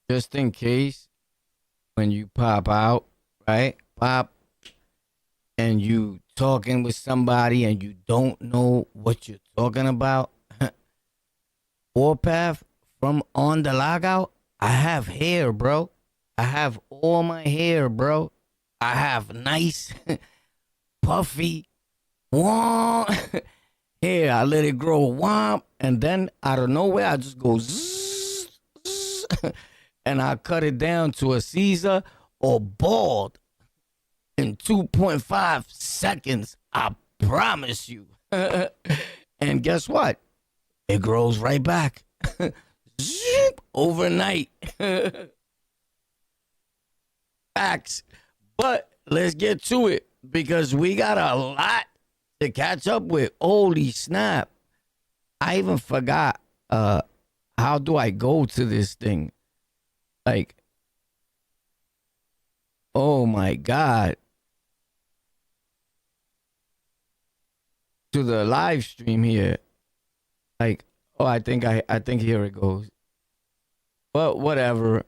just in case when you pop out, right? Pop, and you talking with somebody and you don't know what you're talking about. Warpath from On the Lockout. I have hair, bro. I have all my hair, bro. I have nice, puffy, womp hair. I let it grow womp, and then out of nowhere, I just go zzz, zzz, and I cut it down to a Caesar or bald in 2.5 seconds. I promise you. And guess what? It grows right back. Zoop, overnight. Facts. But let's get to it because we got a lot to catch up with. Holy snap. I even forgot how do I go to this thing? Like, oh my God. To the live stream here. Like, oh, I think here it goes. But whatever.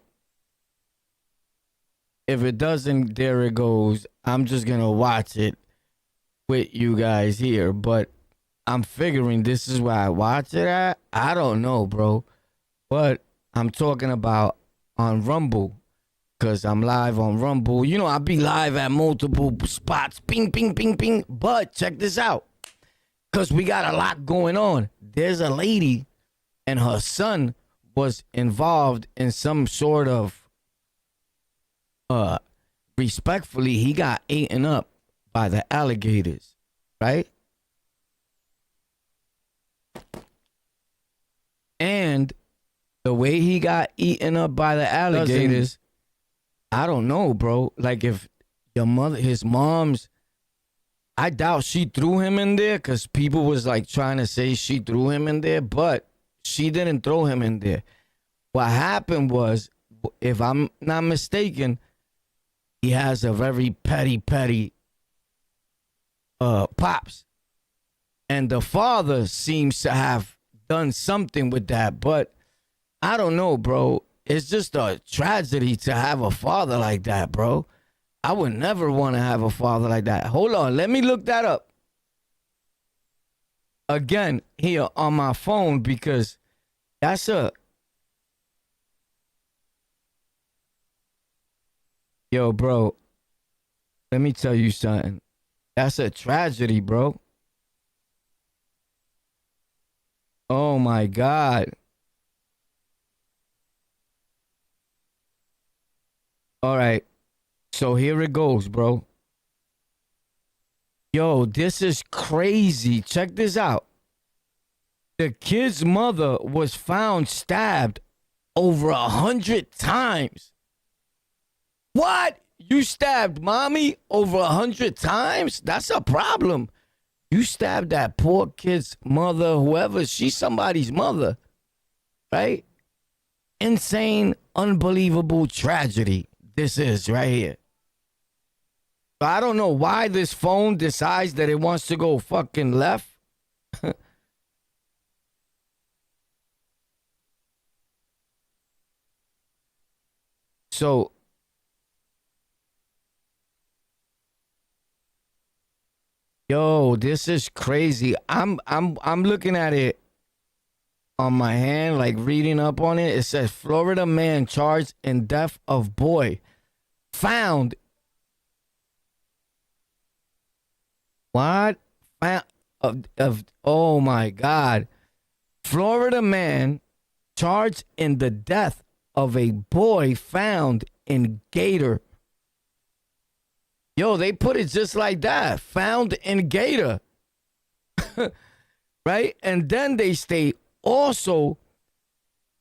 If it doesn't, there it goes. I'm just gonna watch it with you guys here. But I'm figuring this is where I watch it at. I don't know, bro. But I'm talking about on Rumble. Cause I'm live on Rumble. You know, I'll be live at multiple spots. Ping, ping, ping, ping. But check this out. Because we got a lot going on. There's a lady and her son was involved in some sort of, respectfully, he got eaten up by the alligators, right? And the way he got eaten up by the alligators, I don't know, bro. Like if your mother, his mom's, I doubt she threw him in there because people was like trying to say she threw him in there, but she didn't throw him in there. What happened was, if I'm not mistaken, he has a very petty pops. And the father seems to have done something with that, but I don't know, bro. It's just a tragedy to have a father like that, bro. I would never want to have a father like that. Hold on, let me look that up again here on my phone because that's a... Yo, bro, let me tell you something. That's a tragedy, bro. Oh my God. All right. So here it goes, bro. Yo, this is crazy. Check this out. The kid's mother was found stabbed over 100 times. What? You stabbed mommy over 100 times? That's a problem. You stabbed that poor kid's mother, whoever, she's somebody's mother, right? Insane, unbelievable tragedy. This is right here. I don't know why this phone decides that it wants to go fucking left. So yo, this is crazy. I'm looking at it on my hand, like reading up on it. It says Florida man charged in death of boy found. What? Oh my God. Florida man charged in the death of a boy found in Gator. Yo, they put it just like that. Found in Gator. Right? And then they state also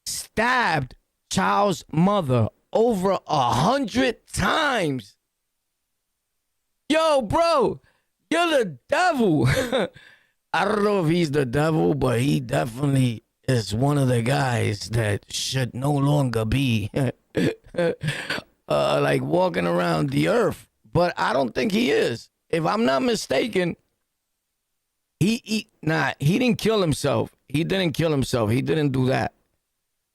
stabbed child's mother over 100 times. Yo, bro. You're the devil. I don't know if he's the devil, but he definitely is one of the guys that should no longer be like walking around the earth. But I don't think he is. If I'm not mistaken, he didn't kill himself. He didn't kill himself. He didn't do that.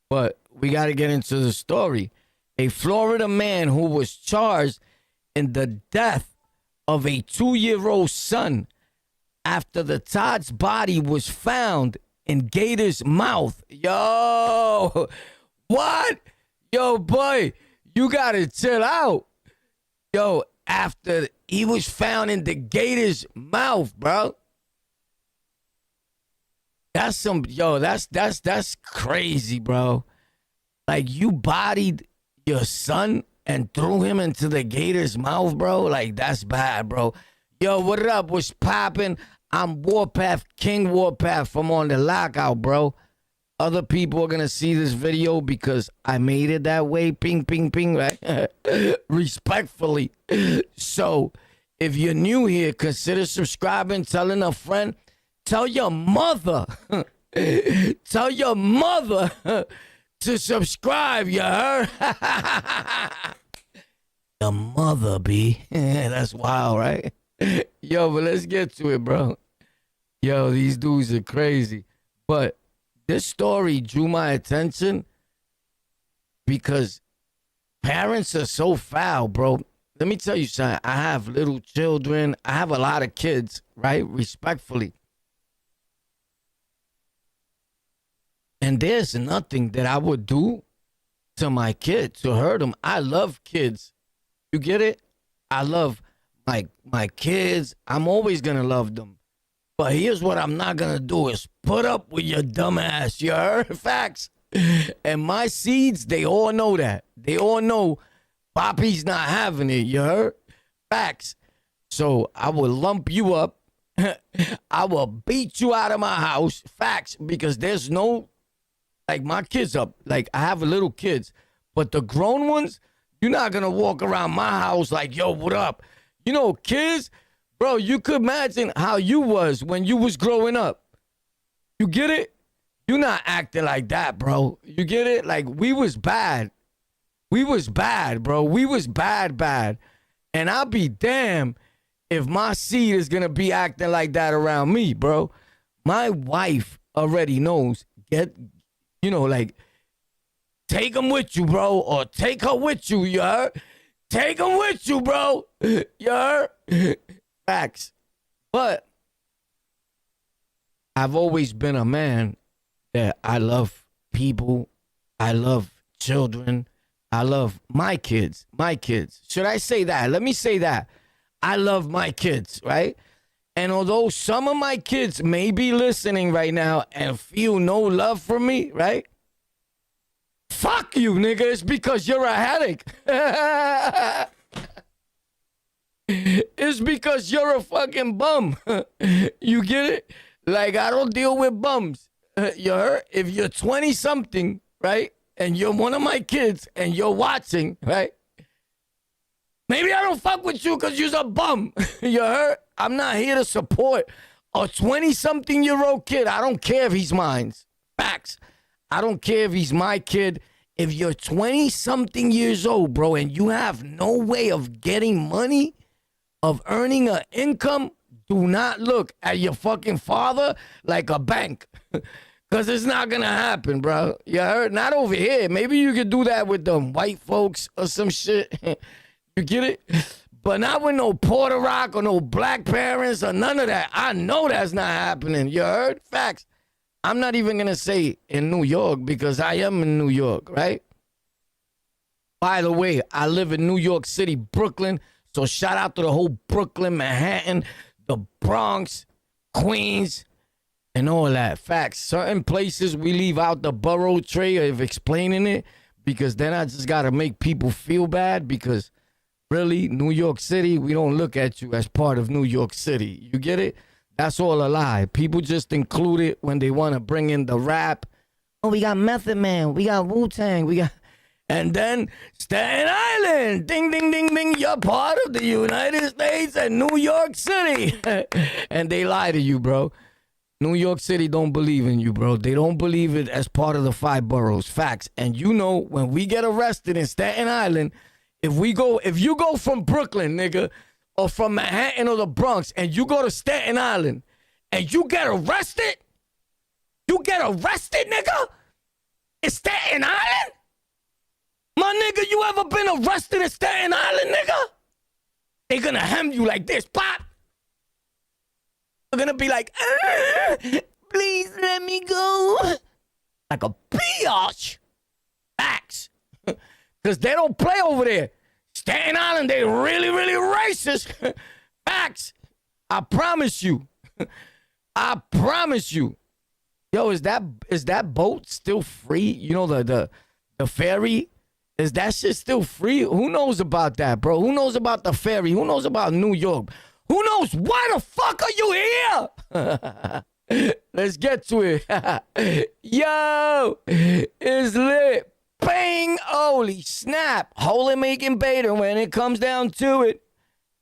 But we got to get into the story. A Florida man who was charged in the death of a 2-year-old son after the Todd's body was found in Gator's mouth. Yo, what? Yo, boy, you got to chill out. Yo, after he was found in the Gator's mouth, bro. That's crazy, bro. Like, you bodied your son and threw him into the Gator's mouth, bro. Like, that's bad, bro. Yo, what up? What's poppin'? I'm Warpath, King Warpath from On The Lockout, bro. Other people are gonna see this video because I made it that way. Ping, ping, ping, right? Respectfully. So, if you're new here, consider subscribing, telling a friend. Tell your mother. Tell your mother to subscribe, you heard? Your mother, B. That's wild, right? Yo, but let's get to it, bro. Yo, these dudes are crazy. But this story drew my attention because parents are so foul, bro. Let me tell you something. I have little children. I have a lot of kids, right? Respectfully. And there's nothing that I would do to my kid to hurt them. I love kids. You get it? I love my kids. I'm always going to love them. But here's what I'm not going to do is put up with your dumb ass. You heard? Facts. And my seeds, they all know that. They all know Poppy's not having it. You heard? Facts. So I will lump you up. I will beat you out of my house. Facts. Because there's no... Like, my kids up. Like, I have little kids. But the grown ones, you're not going to walk around my house like, yo, what up? You know, kids, bro, you could imagine how you was when you was growing up. You get it? You're not acting like that, bro. You get it? Like, we was bad. We was bad, bro. We was bad. And I'll be damned if my seed is going to be acting like that around me, bro. My wife already knows. You know, like, take them with you, bro, or take her with you, you heard? Take them with you, bro, you heard? Facts. But I've always been a man that I love people. I love children. I love my kids. Should I say that? Let me say that. I love my kids, right? And although some of my kids may be listening right now and feel no love for me, right? Fuck you, nigga. It's because you're a headache. It's because you're a fucking bum. You get it? Like, I don't deal with bums. You heard? If you're 20-something, right? And you're one of my kids and you're watching, right? Maybe I don't fuck with you because you're a bum. You heard? I'm not here to support a 20-something-year-old kid. I don't care if he's mine. Facts. I don't care if he's my kid. If you're 20-something years old, bro, and you have no way of getting money, of earning an income, do not look at your fucking father like a bank. Because it's not going to happen, bro. You heard? Not over here. Maybe you could do that with them white folks or some shit. You get it? But not with no Puerto Rock or no black parents or none of that. I know that's not happening. You heard? Facts. I'm not even going to say in New York because I am in New York, right? By the way, I live in New York City, Brooklyn. So shout out to the whole Brooklyn, Manhattan, the Bronx, Queens, and all that. Facts. Certain places we leave out the borough tray of explaining it because then I just got to make people feel bad because really, New York City, we don't look at you as part of New York City. You get it? That's all a lie. People just include it when they want to bring in the rap. Oh, we got Method Man. We got Wu-Tang. We got... And then Staten Island. Ding, ding, ding, ding. You're part of the United States and New York City. And they lie to you, bro. New York City don't believe in you, bro. They don't believe it as part of the 5 boroughs. Facts. And you know, when we get arrested in Staten Island, if you go from Brooklyn, nigga, or from Manhattan or the Bronx, and you go to Staten Island, and you get arrested, nigga, in Staten Island? My nigga, you ever been arrested in Staten Island, nigga? They gonna hem you like this, pop. They're gonna be like, please let me go. Like a biatch. Facts. Because they don't play over there. Staten Island, they really, really racist. Facts. I promise you. I promise you. Yo, is that boat still free? You know, the ferry? Is that shit still free? Who knows about that, bro? Who knows about the ferry? Who knows about New York? Who knows? Why the fuck are you here? Let's get to it. Yo, it's lit. Bang! Holy snap. Holy making beta when it comes down to it.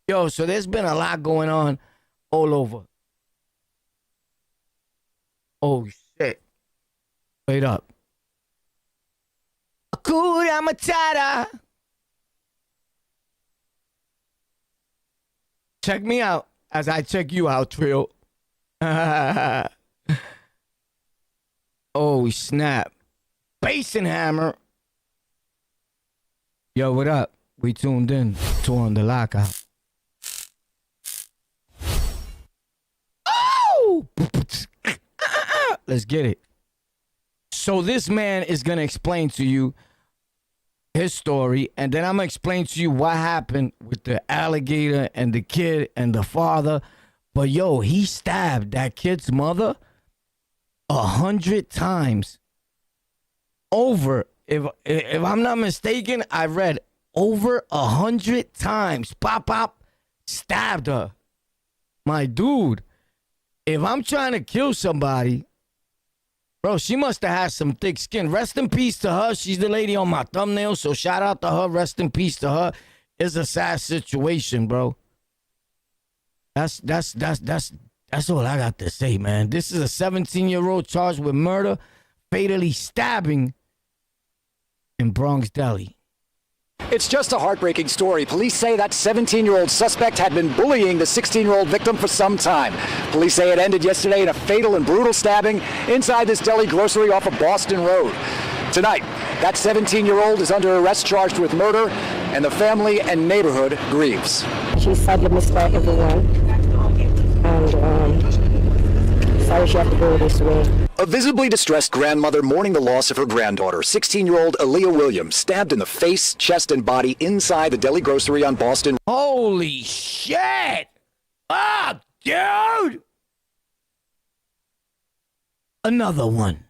Yo, so there's been a lot going on all over. Oh, shit. Wait up. Hakuna Matata. Check me out as I check you out, Trill. Oh, snap. Bass and Hammer. Yo, what up? We tuned in to On The Lockout. Oh! Let's get it. So this man is going to explain to you his story, and then I'm going to explain to you what happened with the alligator and the kid and the father. But yo, he stabbed that kid's mother 100 times. Over, if I'm not mistaken, I read over 100 times. Pop, stabbed her. My dude, if I'm trying to kill somebody, bro, she must have had some thick skin. Rest in peace to her. She's the lady on my thumbnail, so shout out to her. Rest in peace to her. It's a sad situation, bro. That's all I got to say, man. This is a 17-year-old charged with murder, fatally stabbing in Bronx Deli. It's just a heartbreaking story. Police say that 17-year-old suspect had been bullying the 16-year-old victim for some time. Police say it ended yesterday in a fatal and brutal stabbing inside this deli grocery off of Boston Road. Tonight, that 17-year-old is under arrest charged with murder, and the family and neighborhood grieves. She's sadly missed by everyone, and sorry she had to go this way. A visibly distressed grandmother mourning the loss of her granddaughter, 16-year-old Aaliyah Williams, stabbed in the face, chest, and body inside the deli grocery on Boston. Holy shit! Oh, dude! Another one.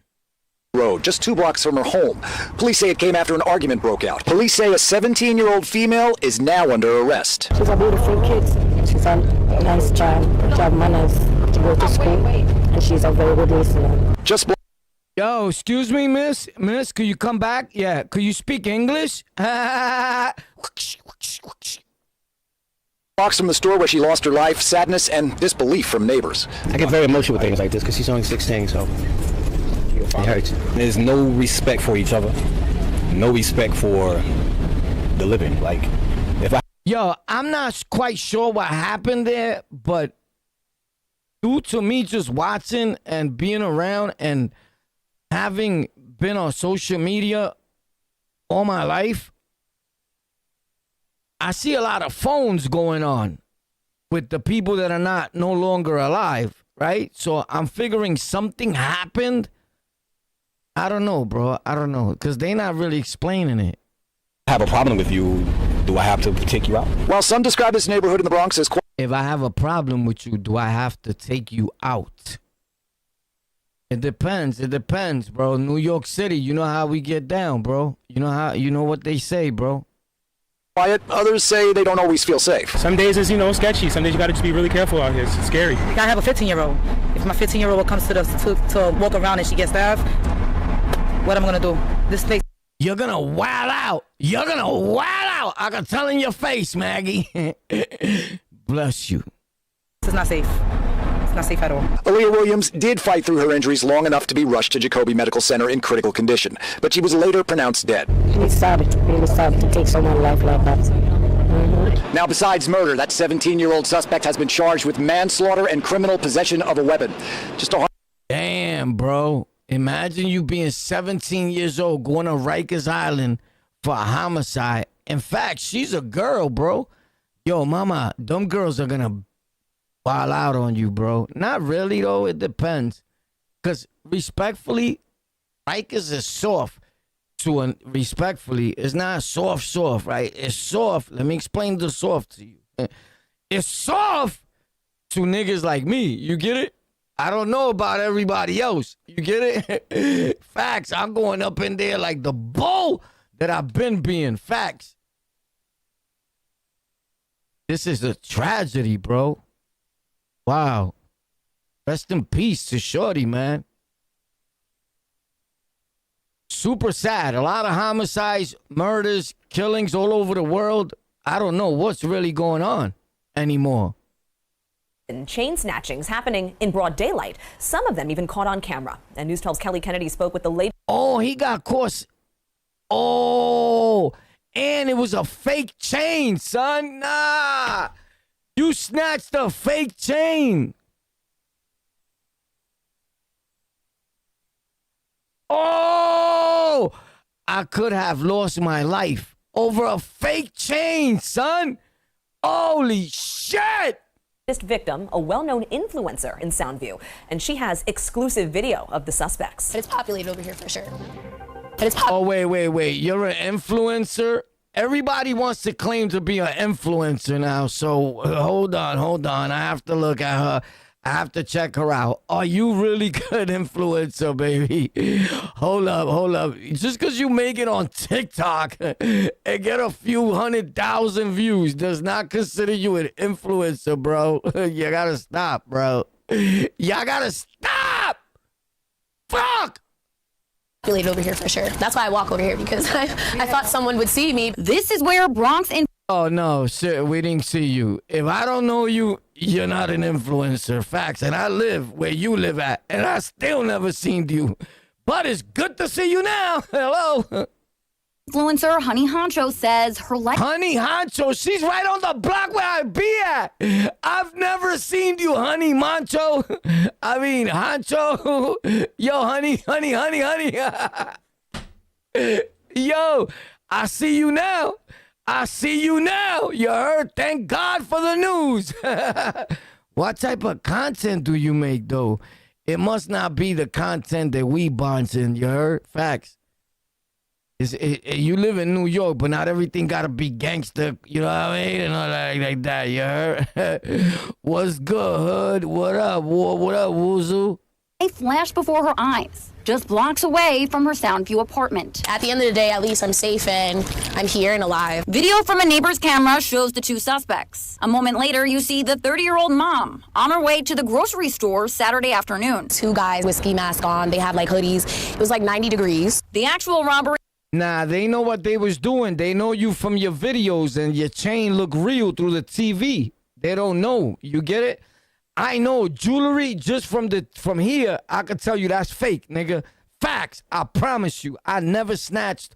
Road, just 2 blocks from her home. Police say it came after an argument broke out. Police say a 17-year-old female is now under arrest. She's a beautiful kid. She's a nice child. She has manners to go to school, and she's a very good listener. Yo, excuse me, miss. Miss, could you come back? Yeah, could you speak English? Blocks from the store where she lost her life, sadness and disbelief from neighbors. I get very emotional with things like this because she's only 16, so it hurts. There's no respect for each other, no respect for the living. Like, Yo, I'm not quite sure what happened there, but due to me just watching and being around and having been on social media all my life, I see a lot of phones going on with the people that are no longer alive, right? So I'm figuring something happened. I don't know, bro. I don't know, because they're not really explaining it. I have a problem with you. Do I have to take you out? While some describe this neighborhood in the Bronx as... If I have a problem with you, do I have to take you out? It depends. It depends, bro. New York City, you know how we get down, bro. You know what they say, bro. Quiet. Others say they don't always feel safe. Some days it's, sketchy. Some days you gotta just be really careful out here. It's scary. I have a 15-year-old. If my 15-year-old comes to walk around and she gets stabbed, what am I gonna do? This place. You're gonna wild out. You're gonna wild out. I can tell in your face, Maggie. Bless you. This is not safe. It's not safe at all. Aaliyah Williams did fight through her injuries long enough to be rushed to Jacoby Medical Center in critical condition, but she was later pronounced dead. It's sad, really sad to take someone's life like that. Mm-hmm. Now, besides murder, that 17-year-old suspect has been charged with manslaughter and criminal possession of a weapon. Damn, bro. Imagine you being 17 years old going to Rikers Island for a homicide. In fact, she's a girl, bro. Yo, mama, them girls are gonna wild out on you, bro. Not really, though. It depends. Because respectfully, Rikers is soft. Respectfully, it's not soft, right? It's soft. Let me explain the soft to you. It's soft to niggas like me. You get it? I don't know about everybody else. You get it? Facts. I'm going up in there like the bull that I've been being. Facts. This is a tragedy, bro. Wow. Rest in peace to Shorty, man. Super sad. A lot of homicides, murders, killings all over the world. I don't know what's really going on anymore. And chain snatchings happening in broad daylight. Some of them even caught on camera. And News 12's Kelly Kennedy spoke with the latest. Oh, he got caught. Oh, and it was a fake chain, son. Nah. You snatched a fake chain. Oh, I could have lost my life over a fake chain, son. Holy shit. Victim, a well-known influencer in Soundview, and she has exclusive video of the suspects. But it's populated over here for sure. Oh, wait. You're an influencer? Everybody wants to claim to be an influencer now, so hold on. I have to look at her. I have to check her out. Are you really good influencer, baby? Hold up. Just because you make it on TikTok and get a few 100,000 views does not consider you an influencer, bro. You gotta stop, bro. Y'all gotta stop! Fuck! Over here for sure. That's why I walk over here, because I thought someone would see me. This is where Bronx and Oh no, shit, we didn't see you. If I don't know you, you're not an influencer. Facts. And I live where you live at, and I still never seen you. But it's good to see you now. Hello. influencer Honey Honcho says her life. Honey Honcho, she's right on the block where I be at. I've never seen you, Honey Moncho. I mean, Honcho. Yo, honey. Yo, I see you now. You heard? Thank God for the news. What type of content do you make, though? It must not be the content that we bonsin', you heard? Facts. You live in New York, but not everything gotta be gangster, you know what I mean? And all like that, you heard? What's good, hood? What up, Wuzu? A flash before her eyes, just blocks away from her Soundview apartment. At the end of the day, at least I'm safe and I'm here and alive. Video from a neighbor's camera shows the two suspects. A moment later, you see the 30-year-old mom on her way to the grocery store Saturday afternoon. Two guys with ski mask on, they had like hoodies. It was like 90 degrees. The actual robbery. Nah, they know what they was doing. They know you from your videos and your chain look real through the TV. They don't know. You get it? I know jewelry just from here. I can tell you that's fake, nigga. Facts. I promise you. I never snatched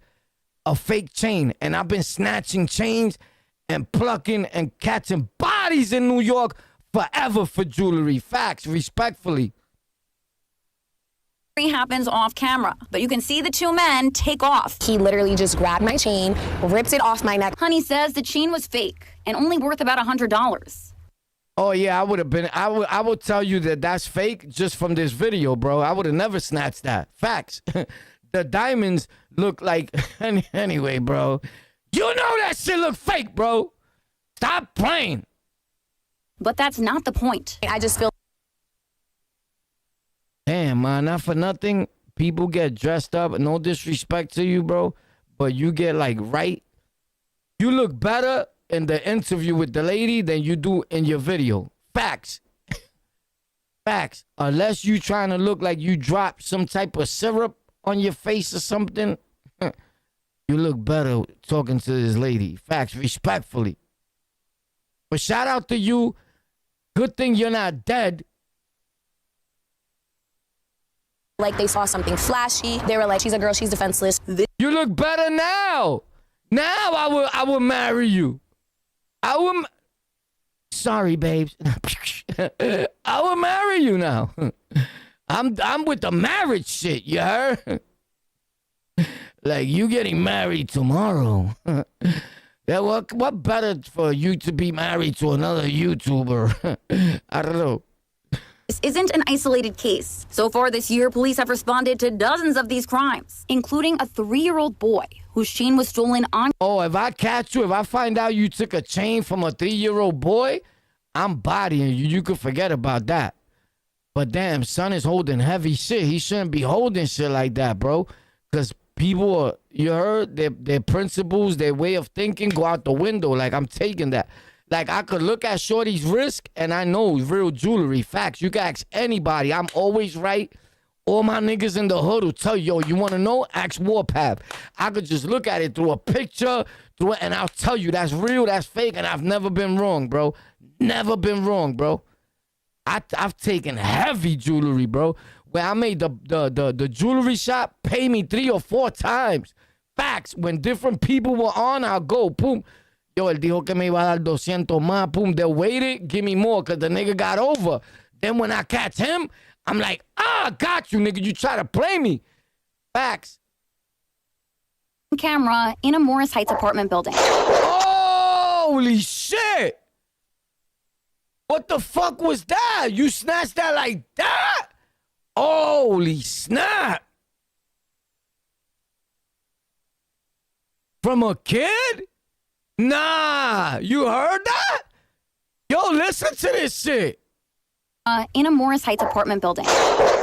a fake chain, and I've been snatching chains and plucking and catching bodies in New York forever for jewelry. Facts. Respectfully. Happens off camera, but you can see the two men take off. He literally just grabbed my chain, ripped it off my neck. Honey says the chain was fake and only worth about $100. Oh yeah, I would tell you that that's fake just from this video, bro. I would have never snatched that. Facts. The diamonds look like anyway, bro. You know that shit look fake, bro. Stop playing. But that's not the point. I just feel damn, man, not for nothing. People get dressed up. No disrespect to you, bro, but you get like right. You look better in the interview with the lady than you do in your video. Facts. Facts. Unless you trying to look like you dropped some type of syrup on your face or something, you look better talking to this lady. Facts. Respectfully. But shout out to you. Good thing you're not dead. like they saw something flashy. They were like, she's a girl, she's defenseless. You look better now. Now I will marry you. Sorry, babes. I will marry you now. I'm with the marriage shit, you heard? Like, you getting married tomorrow. Yeah, what better for you to be married to another YouTuber? I don't know. This isn't an isolated case. So far this year, police have responded to dozens of these crimes, including a 3-year-old boy whose chain was stolen on. Oh, if I catch you, if I find out you took a chain from a 3-year-old boy, I'm bodying you. You could forget about that. But damn, son is holding heavy shit. He shouldn't be holding shit like that, bro. Because people are, you heard, their principles, their way of thinking go out the window. Like, I'm taking that. Like, I could look at Shorty's wrist, and I know real jewelry. Facts. You can ask anybody. I'm always right. All my niggas in the hood will tell you, yo, you want to know? Ask Warpath. I could just look at it through a picture, and I'll tell you that's real, that's fake, and I've never been wrong, bro. Never been wrong, bro. I've taken heavy jewelry, bro. Where I made the jewelry shop pay me 3 or 4 times. Facts. When different people were on, I'll go, boom. Yo, él dijo que me iba a dar 200 más. Boom, they waited, give me more, because the nigga got over. Then when I catch him, I'm like, got you, nigga. You try to play me. Facts. Camera in a Morris Heights apartment building. Holy shit. What the fuck was that? You snatched that like that? Holy snap. From a kid? Nah, you heard that? Yo, listen to this shit. In a Morris Heights apartment building.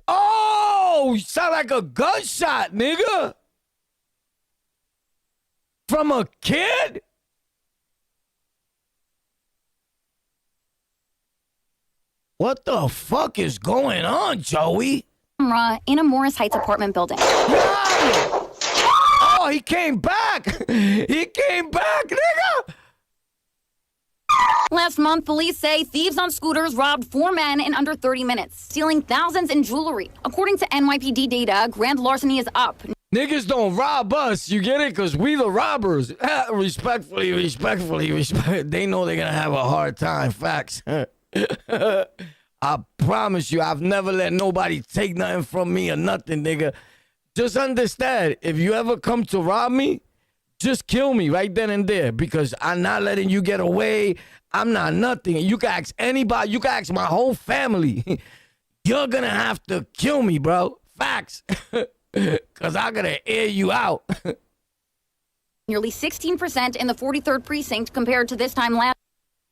Oh, you sound like a gunshot, nigga. From a kid? What the fuck is going on, Joey? Camera in a Morris Heights apartment building. Yo! Oh, he came back. He came back, nigga. Last month, police say thieves on scooters robbed 4 men in under 30 minutes, stealing thousands in jewelry. According to NYPD data, grand larceny is up. Niggas don't rob us, you get it? Because we the robbers. Respectfully. They know they're going to have a hard time. Facts. I promise you, I've never let nobody take nothing from me or nothing, nigga. Just understand, if you ever come to rob me, just kill me right then and there, because I'm not letting you get away. I'm not nothing. You can ask anybody. You can ask my whole family. You're going to have to kill me, bro. Facts. Because I'm going to air you out. Nearly 16% in the 43rd precinct compared to this time last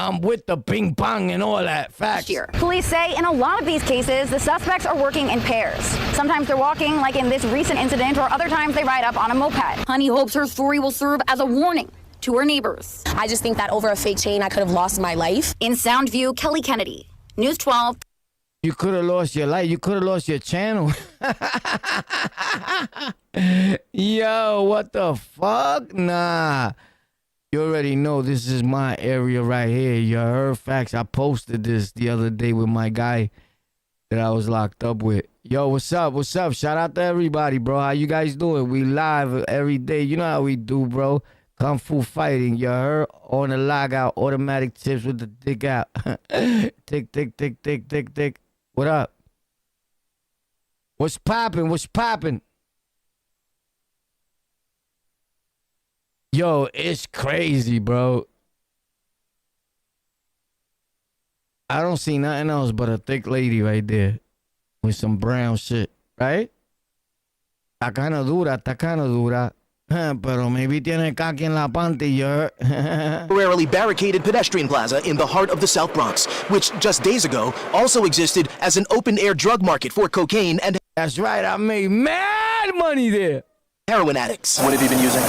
I'm with the bing bong and all that. Facts. year. Police say in a lot of these cases, the suspects are working in pairs. Sometimes they're walking, like in this recent incident, or other times they ride up on a moped. Honey hopes her story will serve as a warning to her neighbors. I just think that over a fake chain, I could have lost my life. In Soundview, Kelly Kennedy, News 12. You could have lost your life. You could have lost your channel. Yo, what the fuck? Nah. You already know this is my area right here. You heard? Facts. I posted this the other day with my guy that I was locked up with. Yo, what's up? What's up? Shout out to everybody, bro. How you guys doing? We live every day. You know how we do, bro. Kung Fu fighting. You heard? On the lockout. Automatic tips with the dick out. Tick, tick, tick, tick, tick, tick. What up? What's poppin'? What's poppin'? Yo, it's crazy, bro. I don't see nothing else but a thick lady right there with some brown shit, right? Está kind of dura. Pero maybe tiene kaki en la pantilla. Temporarily barricaded pedestrian plaza in the heart of the South Bronx, which just days ago also existed as an open-air drug market for cocaine and... That's right, I made mad money there. ...heroin addicts. What have you been using?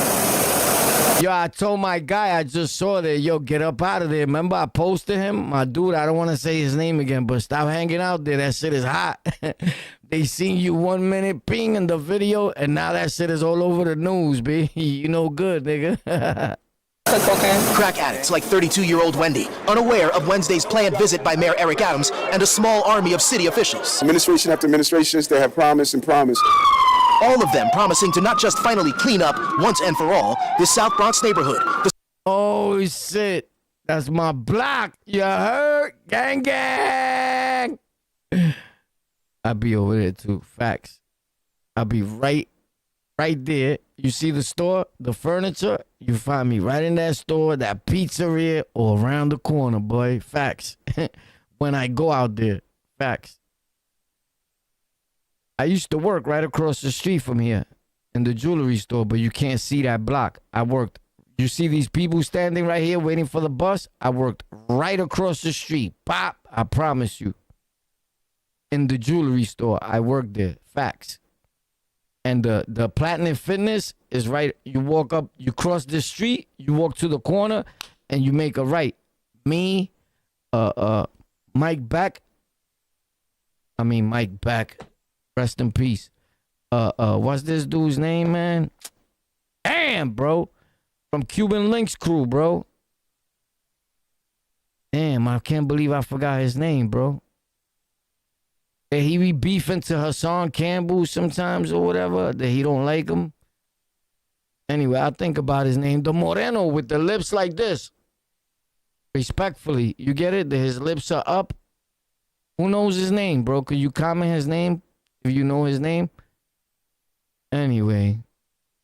Yo, I told my guy, I just saw that, yo, get up out of there. Remember I posted him? My dude, I don't want to say his name again, but stop hanging out there. That shit is hot. They seen you 1 minute ping in the video, and now that shit is all over the news, B. You know good, nigga. Crack addicts like 32-year-old Wendy, unaware of Wednesday's planned visit by Mayor Eric Adams and a small army of city officials. Administration after administrations, they have promised and promised. All of them promising to not just finally clean up, once and for all, this South Bronx neighborhood. Oh, shit. That's my block. You heard? Gang, gang. I be over there too. Facts. I be right there. You see the store, the furniture, you find me right in that store, that pizzeria, or around the corner, boy. Facts. When I go out there. Facts. I used to work right across the street from here in the jewelry store, but you can't see that block. I worked. You see these people standing right here waiting for the bus? I worked right across the street. Pop, I promise you. In the jewelry store, I worked there. Facts. And the Platinum Fitness is right. You walk up, you cross the street, you walk to the corner, and you make a right. Me, Mike Beck. Rest in peace. What's this dude's name, man? Damn, bro. From Cuban Links crew, bro. Damn, I can't believe I forgot his name, bro. He be beefing to Hassan Campbell sometimes or whatever, that he don't like him. Anyway, I think about his name. The Moreno with the lips like this. Respectfully, you get it? That his lips are up. Who knows his name, bro? Could you comment his name if you know his name? Anyway,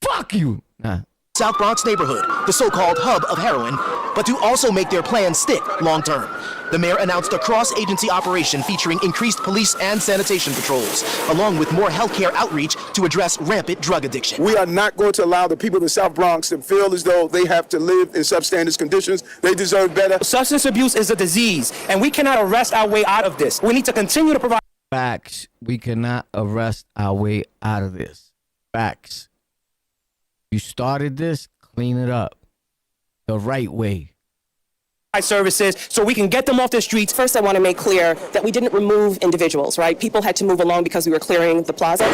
fuck you. Nah. South Bronx neighborhood, the so-called hub of heroin, but to also make their plan stick long-term. The mayor announced a cross-agency operation featuring increased police and sanitation patrols, along with more healthcare outreach to address rampant drug addiction. We are not going to allow the people of the South Bronx to feel as though they have to live in substandard conditions. They deserve better. Substance abuse is a disease, and we cannot arrest our way out of this. We need to continue to provide. Facts. We cannot arrest our way out of this. Facts. You started this, clean it up the right way. Services so we can get them off the streets. First, I want to make clear that we didn't remove individuals, right? People had to move along because we were clearing the plaza.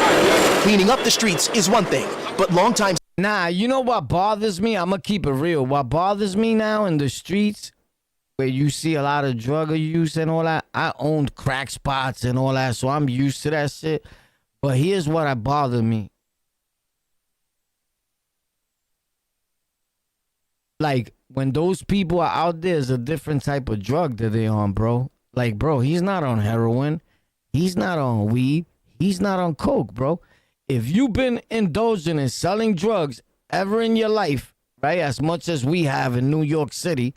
Cleaning up the streets is one thing, but longtime. Nah, you know what bothers me? I'm going to keep it real. What bothers me now in the streets, where you see a lot of drug use and all that, I owned crack spots and all that, so I'm used to that shit. But here's what bothers me. Like, when those people are out there, it's a different type of drug that they on, bro. Like, bro, he's not on heroin. He's not on weed. He's not on coke, bro. If you've been indulging in selling drugs ever in your life, right, as much as we have in New York City,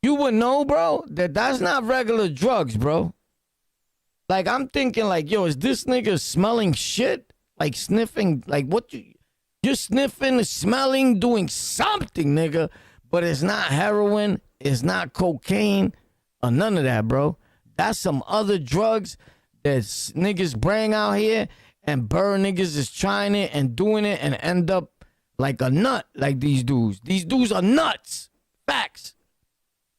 you would know, bro, that that's not regular drugs, bro. Like, I'm thinking, like, yo, is this nigga smelling shit? Like, sniffing, like, what you're sniffing, smelling, doing something, nigga. But it's not heroin, it's not cocaine, or none of that, bro. That's some other drugs that niggas bring out here, and burn niggas is trying it and doing it and end up like a nut, like these dudes. These dudes are nuts. Facts.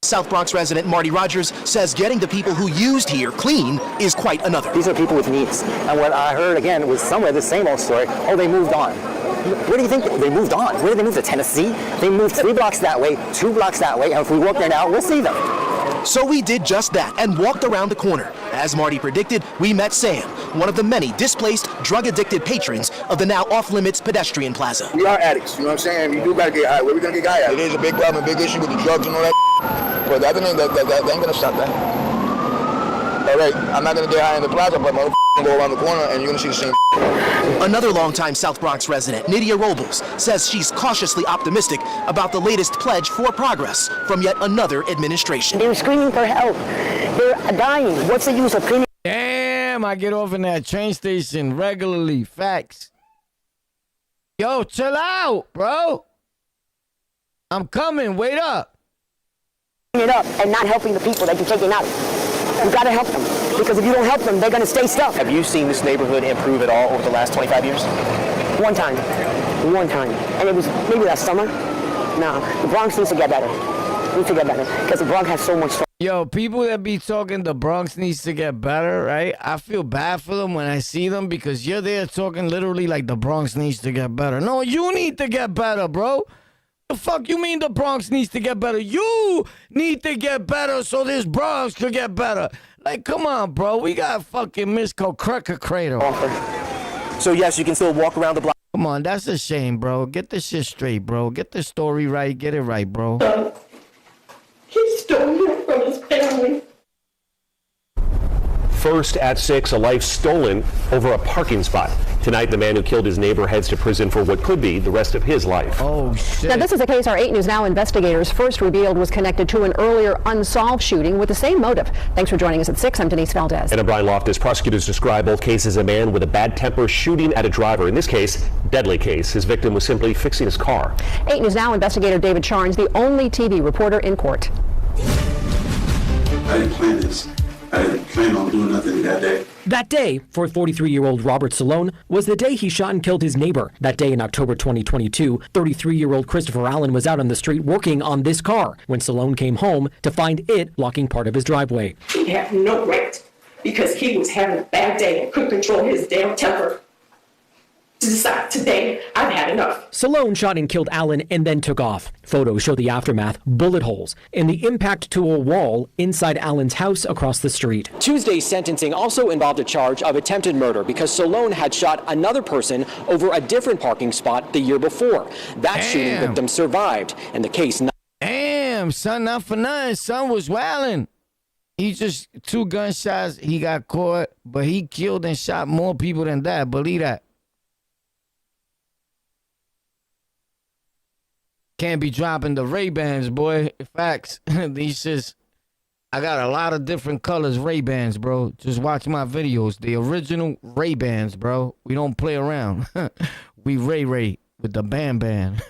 South Bronx resident Marty Rogers says getting the people who used here clean is quite another. These are people with needs. And what I heard, again, was somewhere the same old story. Oh, they moved on. Where do you think they moved on? Where did they move to? Tennessee? They moved 3 blocks that way, 2 blocks that way, and if we walk there now, we'll see them. So we did just that and walked around the corner. As Marty predicted, we met Sam, one of the many displaced, drug-addicted patrons of the now off-limits pedestrian plaza. We are addicts, you know what I'm saying? We do gotta get high. Where we gonna get high at? It is a big problem, a big issue with the drugs and all that. But that ain't gonna stop that. All right, I'm not gonna get high in the plaza, but my go around the corner and you're gonna see the same. Another longtime South Bronx resident, Nydia Robles, says she's cautiously optimistic about the latest pledge for progress from yet another administration. They're screaming for help. They're dying. What's the use of cleaning? Damn, I get off in that train station regularly. Facts. Yo, chill out, bro. I'm coming. Wait up. It up and not helping the people that you're taking out. You gotta help them, because if you don't help them, they're gonna stay stuck. Have you seen this neighborhood improve at all over the last 25 years? One time, and it was maybe last summer. No, the Bronx needs to get better. Because the Bronx has so much. Yo, people that be talking the Bronx needs to get better, right? I feel bad for them when I see them, because you're there talking literally like the Bronx needs to get better. No, you need to get better, bro. The fuck you mean the Bronx needs to get better? You need to get better so this Bronx could get better. Like, come on, bro. We got fucking Miss Crater. So, yes, you can still walk around the block. Come on, that's a shame, bro. Get this shit straight, bro. Get the story right. Get it right, bro. He stole it from his family. First at 6, a life stolen over a parking spot. Tonight, the man who killed his neighbor heads to prison for what could be the rest of his life. Oh, shit. Now, this is a case our 8 News Now investigators first revealed was connected to an earlier unsolved shooting with the same motive. Thanks for joining us at 6. I'm Denise Valdez. And I'm Brian Loftus. Prosecutors describe both cases: a man with a bad temper shooting at a driver. In this case, deadly case. His victim was simply fixing his car. 8 News Now investigator David Charnes, the only TV reporter in court. I didn't plan this. I didn't plan on doing nothing that day. That day, for 43-year-old Robert Salone, was the day he shot and killed his neighbor. That day in October 2022, 33-year-old Christopher Allen was out on the street working on this car when Salone came home to find it blocking part of his driveway. He had no right, because he was having a bad day and couldn't control his damn temper, to decide, today, I've had enough. Salone shot and killed Allen and then took off. Photos show the aftermath, bullet holes, and the impact to a wall inside Allen's house across the street. Tuesday's sentencing also involved a charge of attempted murder because Salone had shot another person over a different parking spot the year before. That shooting victim survived, and the case... Damn, son, not for nothing. Son was wilding. He just 2 gunshots, he got caught, but he killed and shot more people than that. Believe that. Can't be dropping the Ray-Bans, boy. Facts. These just, I got a lot of different colors Ray-Bans, bro. Just watch my videos. The original Ray-Bans, bro. We don't play around. We Ray with the Ban.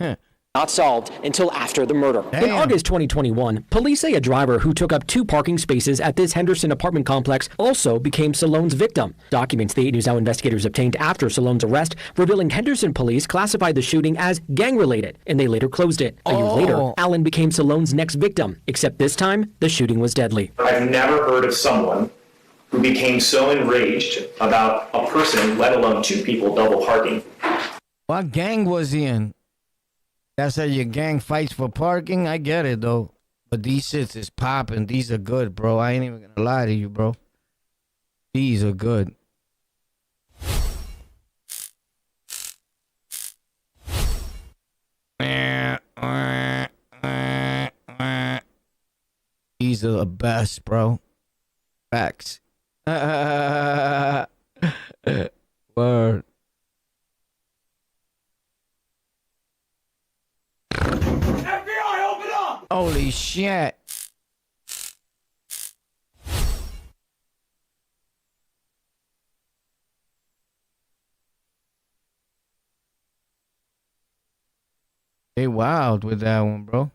Not solved until after the murder. In August 2021, police say a driver who took up 2 parking spaces at this Henderson apartment complex also became Salone's victim. Documents the 8 News Now investigators obtained after Salone's arrest revealing Henderson police classified the shooting as gang-related, and they later closed it. A year later, Allen became Salone's next victim, except this time, the shooting was deadly. I've never heard of someone who became so enraged about a person, let alone 2 people, double parking. What gang was he in? That's how your gang fights for parking? I get it, though. But these shits is popping. These are good, bro. I ain't even gonna lie to you, bro. These are good. These are the best, bro. Facts. Word. FBI, open up! Holy shit. They wild with that one, bro.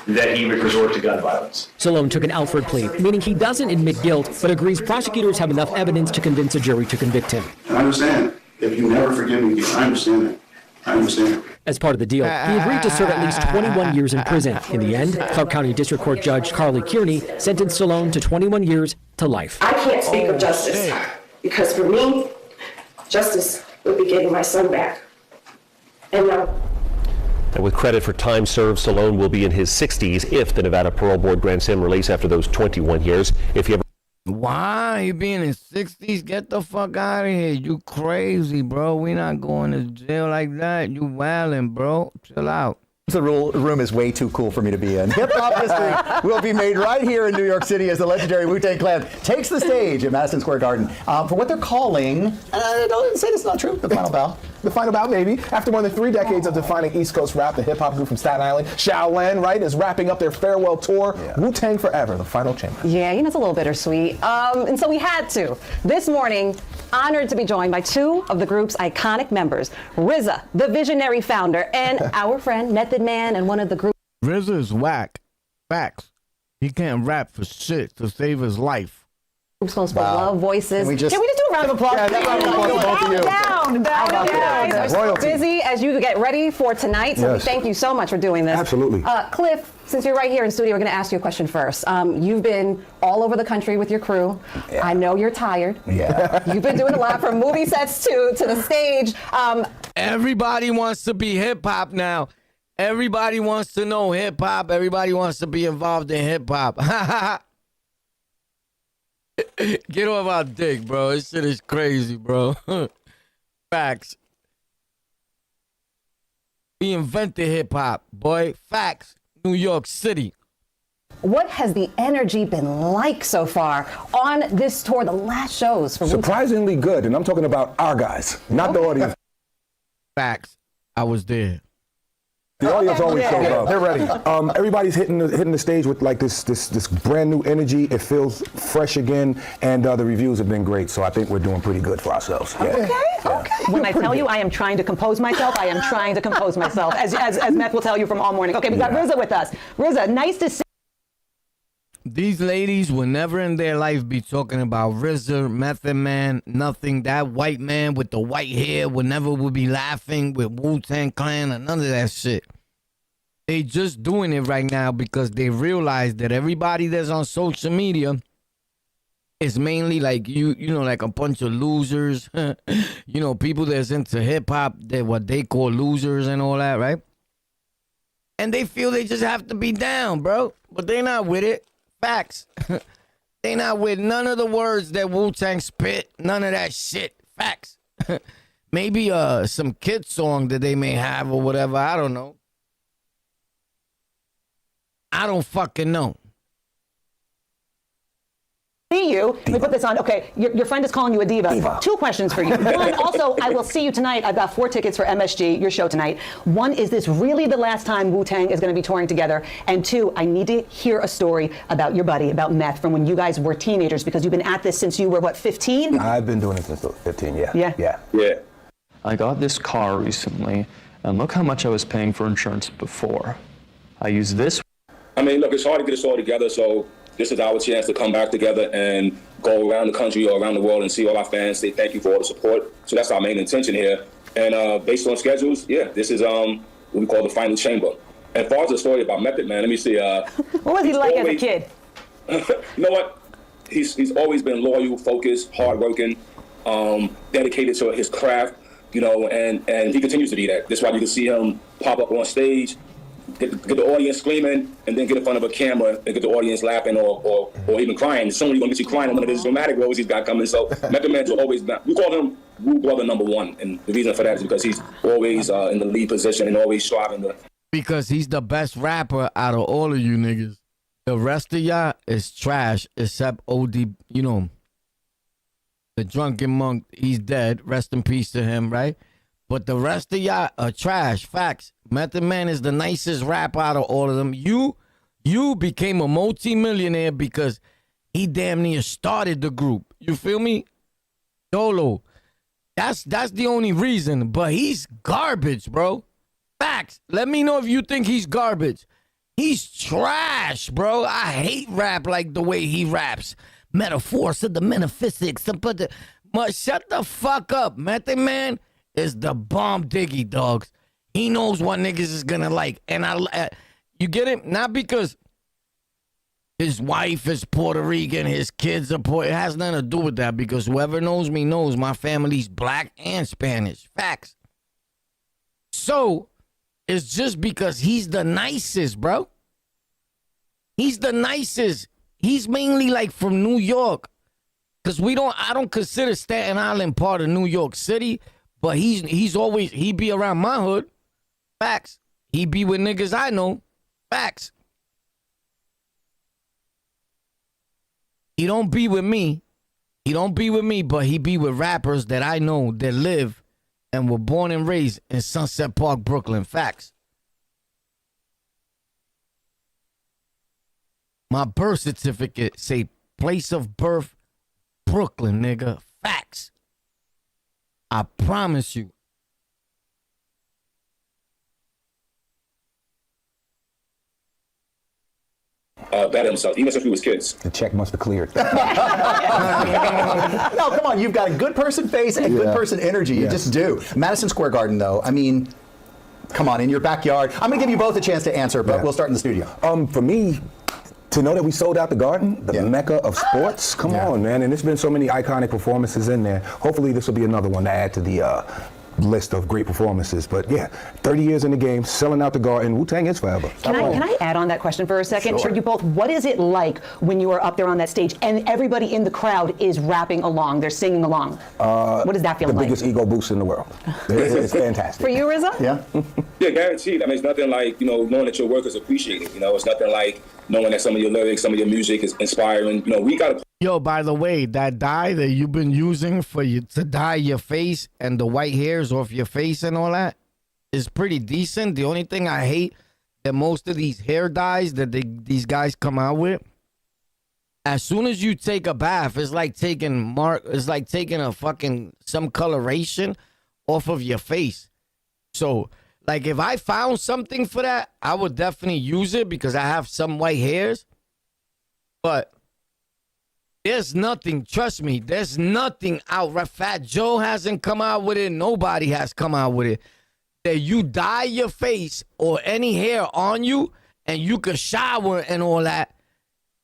That he would resort to gun violence. Salone took an Alford plea, meaning he doesn't admit guilt, but agrees prosecutors have enough evidence to convince a jury to convict him. I understand. If you never forgive me, I understand that. I understand. As part of the deal, he agreed to serve at least 21 years in prison. In the end, Clark County District Court Judge Carly Kearney sentenced Salone to 21 years to life. I can't speak of justice, because for me, justice would be getting my son back. And And with credit for time served, Salone will be in his 60s if the Nevada Parole Board grants him release after those 21 years. If you ever... Why? You being in 60s? Get the fuck out of here. You crazy, bro. We not going to jail like that. You wildin', bro. Chill out. The room is way too cool for me to be in. Hip-hop history will be made right here in New York City as the legendary Wu-Tang Clan takes the stage at Madison Square Garden for what they're calling, don't say this is not true, the final bow. The final bout, maybe. After more than 3 decades of defining East Coast rap, the hip-hop group from Staten Island, Shaolin, right, is wrapping up their farewell tour, Wu-Tang Forever, the final chamber. Yeah, you know, it's a little bittersweet. And so we had to. This morning, honored to be joined by 2 of the group's iconic members, RZA, the visionary founder, and our friend Method Man and one of the group. RZA is whack. Facts. He can't rap for shit to save his life. Supposed to love voices. Can we just do a round of applause? Yeah, round of applause for both of you. Bow down. We're so busy as you get ready for tonight. So we thank you so much for doing this. Absolutely. Cliff, since you're right here in studio, we're going to ask you a question first. You've been all over the country with your crew. I know you're tired. Yeah. You've been doing a lot from movie sets to the stage. Everybody wants to be hip hop now. Everybody wants to know hip hop. Everybody wants to be involved in hip hop. Get off our dick, bro. This shit is crazy, bro. Facts. We invented hip hop, boy. Facts. New York City. What has the energy been like so far on this tour, the last shows? For Surprisingly good, and I'm talking about our guys, not the audience. Facts. I was there. The audience always shows Yeah. up. They're ready. Everybody's hitting the stage with like this brand new energy. It feels fresh again, and the reviews have been great. So I think we're doing pretty good for ourselves. Yeah. Okay. When I tell you I am trying to compose myself, I am trying to compose myself, as Meth will tell you from all morning. Okay, we got Rizza with us. Rizza, nice to see. These ladies will never in their life be talking about RZA, Method Man, nothing. That white man with the white hair would be laughing with Wu-Tang Clan or none of that shit. They just doing it right now because they realize that everybody that's on social media is mainly like you know, like a bunch of losers. You know, people that's into hip hop, they're what they call losers and all that, right? And they feel they just have to be down, bro. But they not with it. Facts. They not with none of the words that Wu-Tang spit. None of that shit. Facts. Maybe some kid song that they may have or whatever. I don't know. I don't fucking know. See you. Let me put this on. Okay, your friend is calling you a diva. 2 questions for you. One, also, I will see you tonight. I've got 4 tickets for MSG, your show tonight. One, is this really the last time Wu-Tang is going to be touring together? And 2, I need to hear a story about your buddy, about Meth, from when you guys were teenagers, because you've been at this since you were, what, 15? I've been doing it since 15, yeah. Yeah. I got this car recently, and look how much I was paying for insurance before. I use this. I mean, look, it's hard to get us all together, so this is our chance to come back together and go around the country or around the world and see all our fans, say thank you for all the support. So that's our main intention here. And based on schedules, yeah, this is what we call the final chamber. And as far as the story about Method Man, let me see. What was he like as a kid? You know what? He's always been loyal, focused, hardworking, dedicated to his craft, you know, and he continues to be that. That's why you can see him pop up on stage, get the audience screaming, and then get in front of a camera and get the audience laughing or even crying. Someone gonna get you crying on one of his dramatic roles he's got coming. So Method Man's always been, we call him Wu Brother #1, and the reason for that is because he's always in the lead position and always striving to. Because he's the best rapper out of all of you niggas. The rest of y'all is trash except OD, you know, the drunken monk. He's dead. Rest in peace to him, right? But the rest of y'all are trash. Facts. Method Man is the nicest rapper out of all of them. You became a multi-millionaire because he damn near started the group. You feel me? Dolo. That's the only reason. But he's garbage, bro. Facts. Let me know if you think he's garbage. He's trash, bro. I hate rap like the way he raps. Metaphors of the metaphysics. Shut the fuck up. Method Man is the bomb diggy, dogs. He knows what niggas is gonna like. And you get it? Not because his wife is Puerto Rican, his kids are Puerto. It has nothing to do with that, because whoever knows me knows my family's black and Spanish. Facts. So it's just because he's the nicest, bro. He's the nicest. He's mainly like from New York. Cause I don't consider Staten Island part of New York City, but he be around my hood. Facts. He be with niggas I know. Facts. He don't be with me. But he be with rappers that I know that live and were born and raised in Sunset Park, Brooklyn. Facts. My birth certificate say place of birth, Brooklyn, nigga. Facts. I promise you. Better himself, even since we was kids. The check must have cleared. No, come on. You've got a good person face and good person energy. You just do. Madison Square Garden, though. I mean, come on, in your backyard. I'm going to give you both a chance to answer, but we'll start in the studio. For me, to know that we sold out the Garden, the mecca of sports, come on, man. And there's been so many iconic performances in there. Hopefully this will be another one to add to the list of great performances. But yeah, 30 years in the game, selling out the Garden. Wu-Tang is forever. Can I add on that question for a second? Sure. You both, what is it like when you are up there on that stage and everybody in the crowd is rapping along, they're singing along? What does that feel like? The biggest ego boost in the world. It's fantastic. For you, Rizza? Yeah. Yeah, guaranteed. I mean, it's nothing like, knowing that your work is appreciated. It's nothing like knowing that some of your lyrics, some of your music is inspiring. We got to. Yo, by the way, that dye that you've been using for you to dye your face and the white hairs off your face and all that is pretty decent. The only thing I hate that most of these hair dyes that these guys come out with, as soon as you take a bath, it's like taking a fucking some coloration off of your face. So, like, if I found something for that, I would definitely use it because I have some white hairs. But there's nothing, trust me, there's nothing out. Fat Joe hasn't come out with it. Nobody has come out with it. That you dye your face or any hair on you and you can shower and all that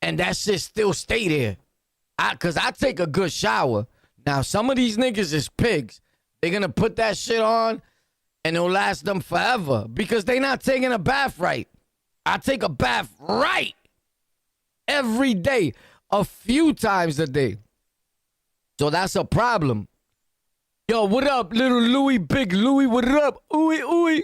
and that shit still stay there. Because I take a good shower. Now, some of these niggas is pigs. They're going to put that shit on and it'll last them forever because they not taking a bath right. I take a bath right every day. A few times a day. So that's a problem. Yo, what up, little Louie, big Louie, what up? Ooey, ooey.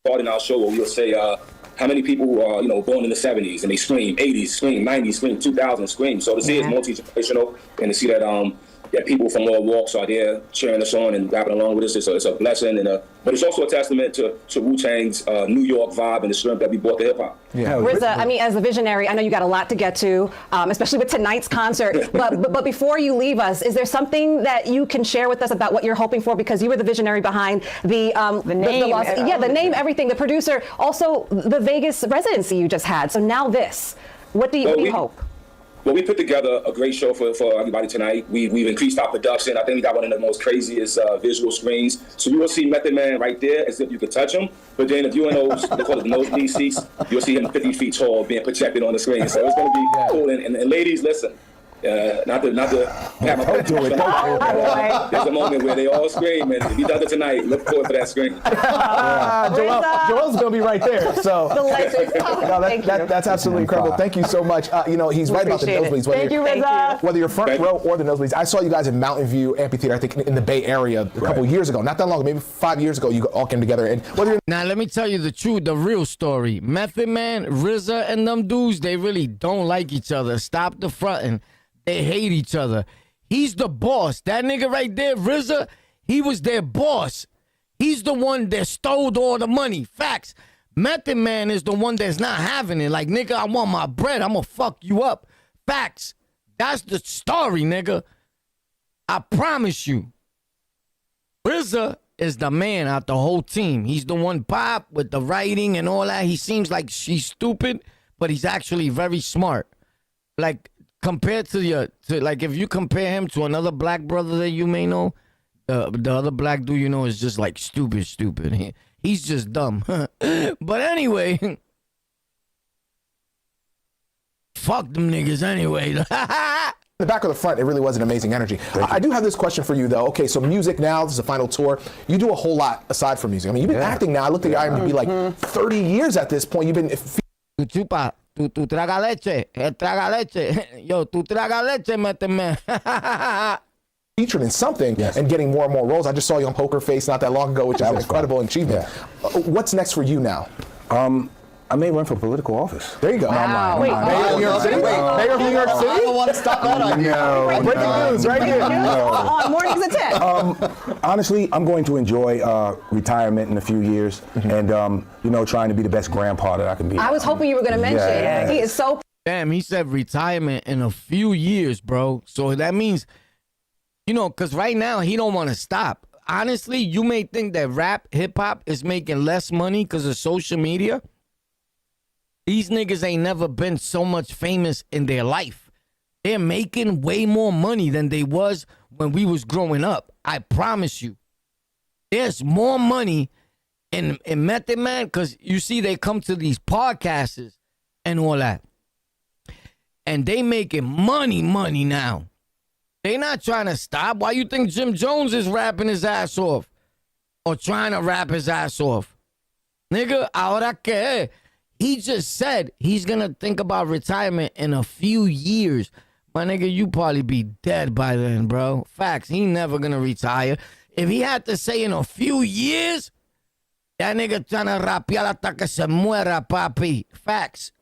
Part in our show where we'll say how many people are, born in the 70s and they scream, 80s, scream, 90s, scream, 2000s, scream. So to see it's multi-generational and to see that people from all walks are there cheering us on and rapping along with us, it's a blessing. But it's also a testament to Wu-Tang's New York vibe and the strength that we brought to hip-hop. Yeah. Rizza, I mean, as a visionary, I know you got a lot to get to, especially with tonight's concert. But before you leave us, is there something that you can share with us about what you're hoping for? Because you were the visionary behind the name, the name, everything, the producer, also the Vegas residency you just had. So now this, what do you hope? Well, we put together a great show for everybody tonight. We've increased our production. I think we got one of the most craziest visual screens. So you will see Method Man right there as if you could touch him. But then if you're in those, they call it the nosebleed seats, you'll see him 50 feet tall being projected on the screen. So it's going to be cool. And ladies, listen. Not to have my there's a moment where they all scream, and if he does it tonight, look forward for that scream. Joel's going to be right there. So that's absolutely incredible. Thank you so much. He's right about the nosebleeds. Thank you, Rizza. Whether you're front row or the nosebleeds, I saw you guys in Mountain View Amphitheater, I think, in the Bay Area a couple years ago. Not that long, maybe 5 years ago, you all came together. And now, let me tell you the truth, the real story. Method Man, RZA, and them dudes, they really don't like each other. Stop the fronting. They hate each other. He's the boss. That nigga right there, RZA, he was their boss. He's the one that stole all the money. Facts. Method Man is the one that's not having it. Like, nigga, I want my bread. I'm gonna fuck you up. Facts. That's the story, nigga. I promise you. RZA is the man out the whole team. He's the one pop with the writing and all that. He seems like she's stupid, but he's actually very smart. Like, compared to like, if you compare him to another black brother that you may know, the other black dude you know is just like stupid. He's just dumb. But anyway, fuck them niggas anyway. The back or the front, it really was an amazing energy. I do have this question for you, though. Okay, so music now, this is a final tour. You do a whole lot aside from music. I mean, you've been acting now. I looked at your IMDb like 30 years at this point. You've been... Tu traga leche, él traga leche. Yo, tu traga leche, Method Man. Featured in something and getting more and more roles. I just saw you on Poker Face not that long ago, which is an incredible achievement. What's next for you now? I may run for political office. There you go. Wow. Wait, Mayor of New York City? Mayor of New York City? I don't want to stop that idea. No. Breaking news right here. On Mornings at 10. Honestly, I'm going to enjoy retirement in a few years and, trying to be the best grandpa that I can be. I was hoping you were going to mention it. He is so... Damn, he said retirement in a few years, bro. So that means, because right now he don't want to stop. Honestly, you may think that rap, hip-hop is making less money because of social media. These niggas ain't never been so much famous in their life. They're making way more money than they was when we was growing up. I promise you. There's more money in Method Man because you see they come to these podcasts and all that. And they making money now. They not trying to stop. Why you think Jim Jones is rapping his ass off? or trying to rap his ass off. Nigga, ahora que? He just said he's going to think about retirement in a few years. My nigga, you probably be dead by then, bro. Facts. He never going to retire. If he had to say in a few years, that nigga trying to rapear hasta que se muera, papi. Facts.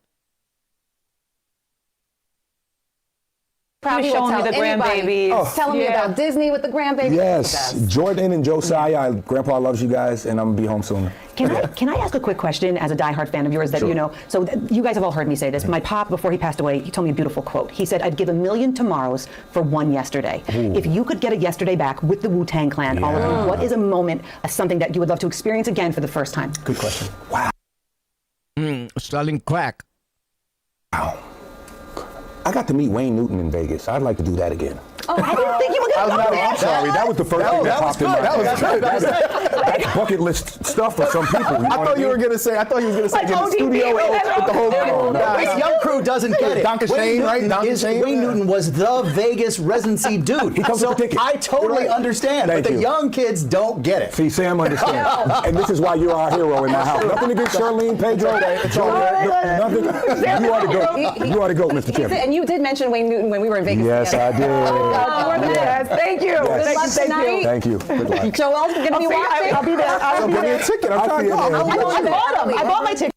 Probably showing me the grandbabies. Telling me about Disney with the grandbabies. Yes, Jordan and Josiah. Grandpa loves you guys, and I'm gonna be home soon. Can I ask a quick question as a diehard fan of yours that Sure. you know? So you guys have all heard me say this. My pop, before he passed away, he told me a beautiful quote. He said, "I'd give 1,000,000 tomorrows for one yesterday." Ooh. If you could get a yesterday back with the Wu-Tang Clan, all of you, what is a moment, something that you would love to experience again for the first time? Good question. Wow. Selling crack. Wow. I got to meet Wayne Newton in Vegas. I'd like to do that again. Oh, I didn't think you were going to go there. I'm sorry, that was the first thing that popped in my head. That's bucket list stuff for some people. I thought you were gonna say. I thought he was gonna say in the studio with the whole crew. This young crew doesn't get it. Donka Shane, right? Donka Shane. Wayne Newton was the Vegas residency dude. He comes so with a ticket. I totally You're right. understand, Thank but the you. young kids don't get it. See, Sam understands. And this is why you're our hero in my house. Nothing against Charlene, Pedro. It's all nothing. You are the goat. You are the goat, Mr. Champion. And you did mention Wayne Newton when we were in Vegas. Yes, I did. Yes, thank you. Yes. Good luck tonight. Thank you. Good luck. Joel's going to be watching. I'll be there. I'll give me a ticket. I'm trying to go. I bought my ticket.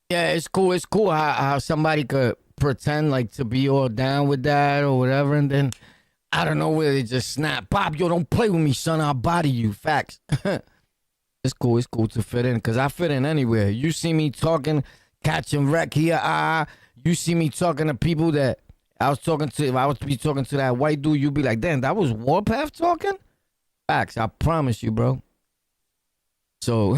Yeah, it's cool. It's cool how somebody could pretend like to be all down with that or whatever, and then I don't know where they just snap. Bob, yo, don't play with me, son. I'll body you. Facts. It's cool. It's cool to fit in because I fit in anywhere. You see me talking, catching wreck here. You see me talking to people that I was talking to. If I was to be talking to that white dude, you'd be like, damn, that was WARPATH talking? Facts. I promise you, bro. So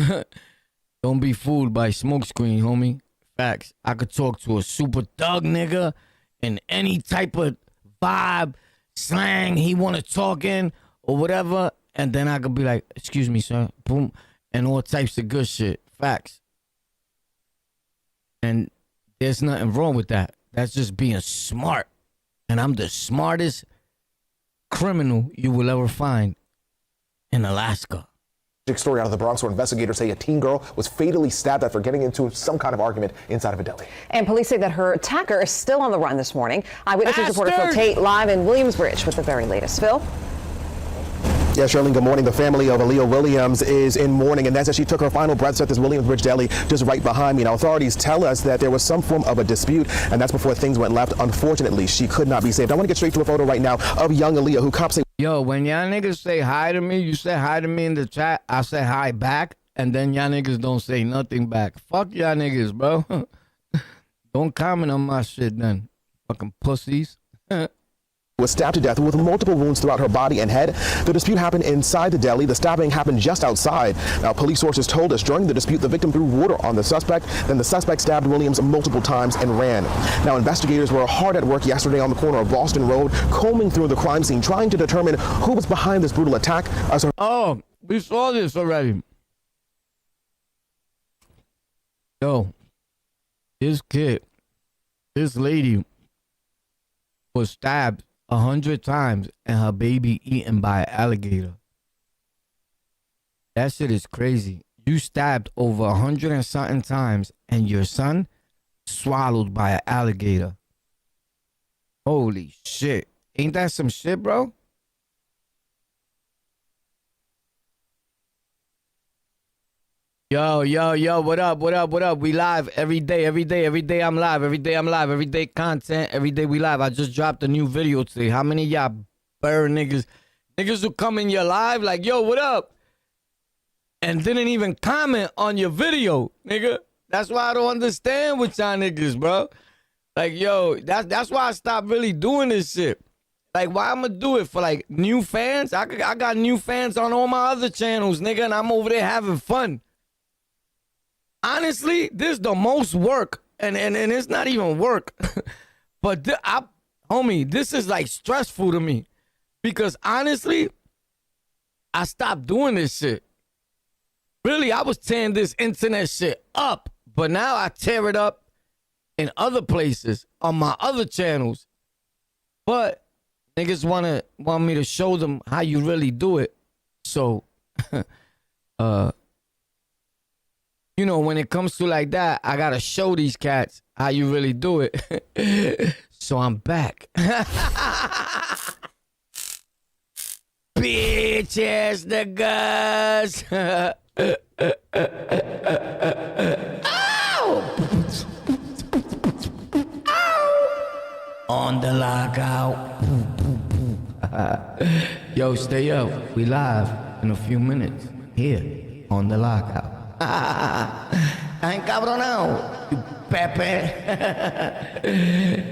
don't be fooled by smokescreen, homie. Facts. I could talk to a super thug nigga in any type of vibe, slang he want to talk in or whatever. And then I could be like, excuse me, sir. Boom. And all types of good shit. Facts. And there's nothing wrong with that. That's just being smart. And I'm the smartest criminal you will ever find in Alaska. Story out of the Bronx where investigators say a teen girl was fatally stabbed after getting into some kind of argument inside of a deli. And police say that her attacker is still on the run this morning. Eyewitness reporter Phil Tate live in Williamsbridge with the very latest. Phil? Yeah, Charlene, good morning. The family of Aaliyah Williams is in mourning, and that's as she took her final breaths at this Williamsbridge deli just right behind me. Now, authorities tell us that there was some form of a dispute, and that's before things went left. Unfortunately, she could not be saved. I want to get straight to a photo right now of young Aaliyah, who cops say... Yo, when y'all niggas say hi to me, you say hi to me in the chat, I say hi back, and then y'all niggas don't say nothing back. Fuck y'all niggas, bro. Don't comment on my shit then. Fucking pussies. was stabbed to death with multiple wounds throughout her body and head. The dispute happened inside the deli. The stabbing happened just outside. Now, police sources told us during the dispute, the victim threw water on the suspect. Then the suspect stabbed Williams multiple times and ran. Now, investigators were hard at work yesterday on the corner of Boston Road, combing through the crime scene, trying to determine who was behind this brutal attack. Oh, we saw this already. Yo, this kid, this lady was stabbed 100 times and her baby eaten by an alligator. That shit is crazy. You stabbed over 100 and something times and your son swallowed by an alligator. Holy shit. Ain't that some shit, bro? Yo, what up? We live every day I'm live, every day content, every day we live. I just dropped a new video today. How many of y'all burn niggas who come in your live like, yo, what up? And didn't even comment on your video, nigga. That's why I don't understand with y'all niggas, bro. Like, yo, that's why I stopped really doing this shit. Like, why I'm gonna do it for, like, new fans? I got new fans on all my other channels, nigga, and I'm over there having fun. Honestly, this is the most work, and it's not even work. But, homie, this is, like, stressful to me. Because, honestly, I stopped doing this shit. Really, I was tearing this internet shit up. But now I tear it up in other places on my other channels. But niggas want me to show them how you really do it. So you know, when it comes to like that, I gotta show these cats how you really do it. So I'm back. Bitches, the guys. On the lockout. Yo, stay up. We live in a few minutes here on the lockout. Está encabronado, you Pepe.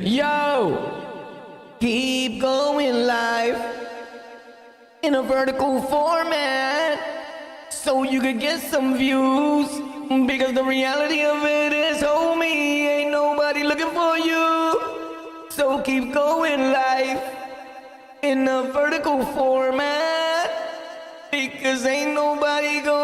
Yo, keep going live in a vertical format so you could get some views. Because the reality of it is, homie, ain't nobody looking for you. So keep going live in a vertical format because ain't nobody going